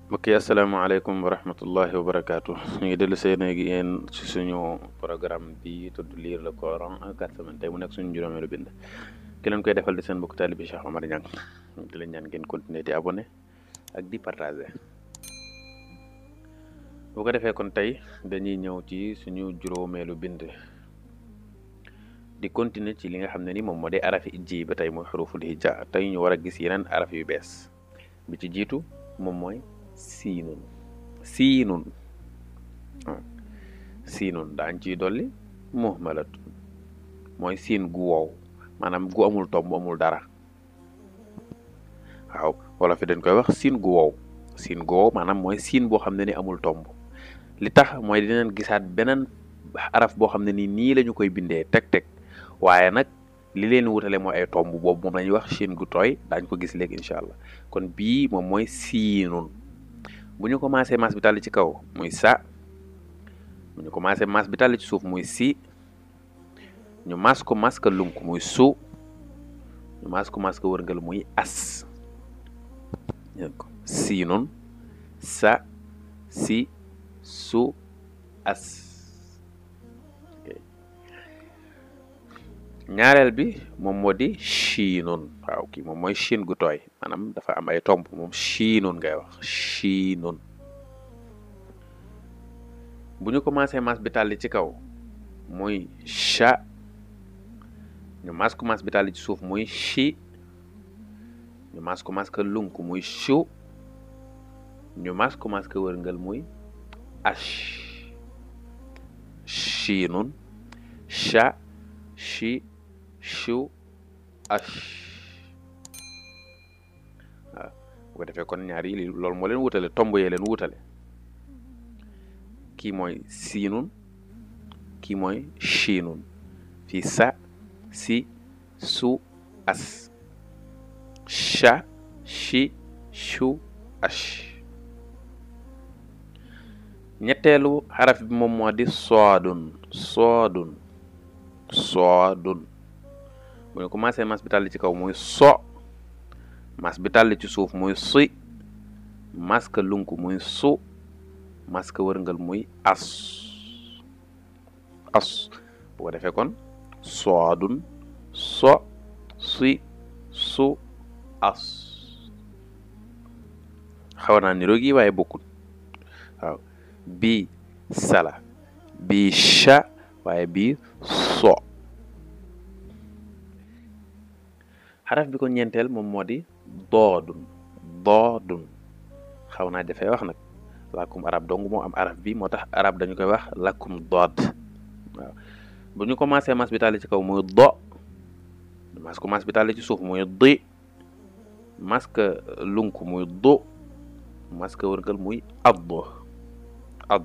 mbokk yi asalaamaaleykum wa rahmatullahi wa barakaatu ñu ngi dellu seen ak yéen ci suñu programme bi tudd lire le Coran en 4 semaines tey mu nekk suñu juróomeelu bind ki leen koy defal di seen mbokk taalibe Cheikh Omar Niang di leen ñaan ngeen continuer di abonné ak di partager bu ko defee kon tey dañuy ñëw ci suñu juróomeelu bind di continuer ci li nga xam ne ni moom moo di arafi ijji ba tey mooy xuruful hijja tey ñu war a gis yeneen araf yu bees bi ci jiitu moom mooy siinun daañ ciy dolli muhmalatun mooy siin gu wow maanaam gu amul tomb amul dara waaw wala fi dañ koy wax siin gu wow maanaam mooy siin boo xam ne ni amul tomb li tax mooy dinañ gisaat beneen araf boo xam ne ni nii lañu koy bindee teg waaye nag li leen wutale mooy ay tomb boobu moom la ñuy wax siin gu tooy daañ ko gis léegi incha allah kon bii moom mooy siinun bu ñu commencé maas bi tàll ci kaw muy sa bu ñu commencé maas bi tàll ci suuf muy si ñu maas ko maas ka lunk muy su ñu maas ko wërngal muy as siinun sa si su as ñaareel bi moom moo di shiinun waaw kii moom mooy shiin gu tooy maanaam dafa am ay tomb moom shiinun ngay wax shiinun bu ñu commencé maas bi tàlli ci kaw muy sha ñu maas ko maas bi tàlli ci suuf muy shi ñu maas ko maas ka lunk muy shu ñu maas ko maas ka wërngal muy ash shiinun sha shi shu ash waaw bu ko defee kon ñaar yi loolu moo leen wutale tomb yee leen wutale kii mooy siinun kii mooy shiinun fii sa si su as sha shi shu ash ñetteelu xaraf bi moom moo di soodun bu ñu commencé mas bi tàlli ci kaw muy so mas bi tàlli ci suuf muy si mas ka lunk muy su mas ka wërngal muy as bu ko defee kon soodun so si su as xaw naa niroog yi waaye bokkul waaw bii sala bii sha waaye bii so xaraf bi ko ñeenteel moom moo di doodun xaw naa dafay wax nag làkkum arab dong moo am araf bi moo tax arab dañu koy wax làkkum dood waaw bu ñu commencé mas bi tàlli ci kaw muy do mas ko mas bi tàlli ci suuf muy di mas ka lunk muy do mas ka wërngal muy addo waaw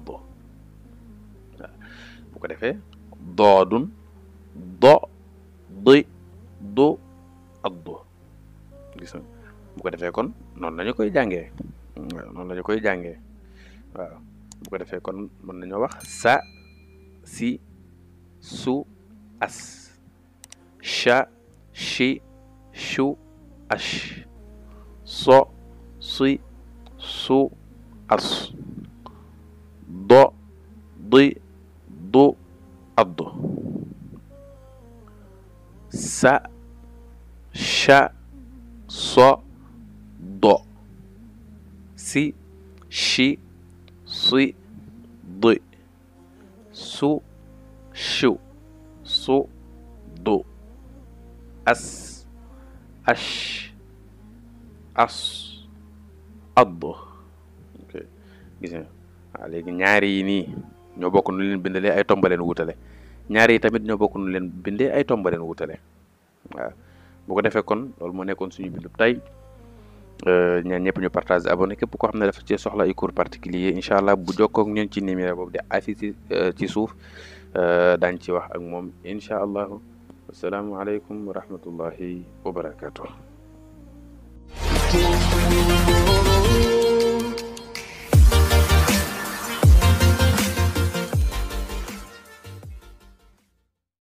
bu ko defee doodun do di do addo gis nga bu ko defee kon noonu lañu koy jàngee waaw bu ko defee kon mën nañoo wax sa si su as sha shi shu ash so si su as do di du addo sa sha so do si shi si di su shu su du as ash as addo gis nga waaw léegi ñaari yi nii ñoo bokk nu leen bindalee ay tombaleen wutale ñaari yi tamit ñoo bokk nu leen bindee ay tombaleen wutale waaw bu ko defee kon loolu moo nekkoon suñu bindu tey ñaan ñëpp ñu partage abonné képp koo xam ne dafa ci soxla ay cours particulier incha allah bu jokkoo ak ñun ci numéro boobu di affiché ci suuf daañ ci wax ak moom incha allahu assalaamu aleykum wa rahmatullahi wa barakatuh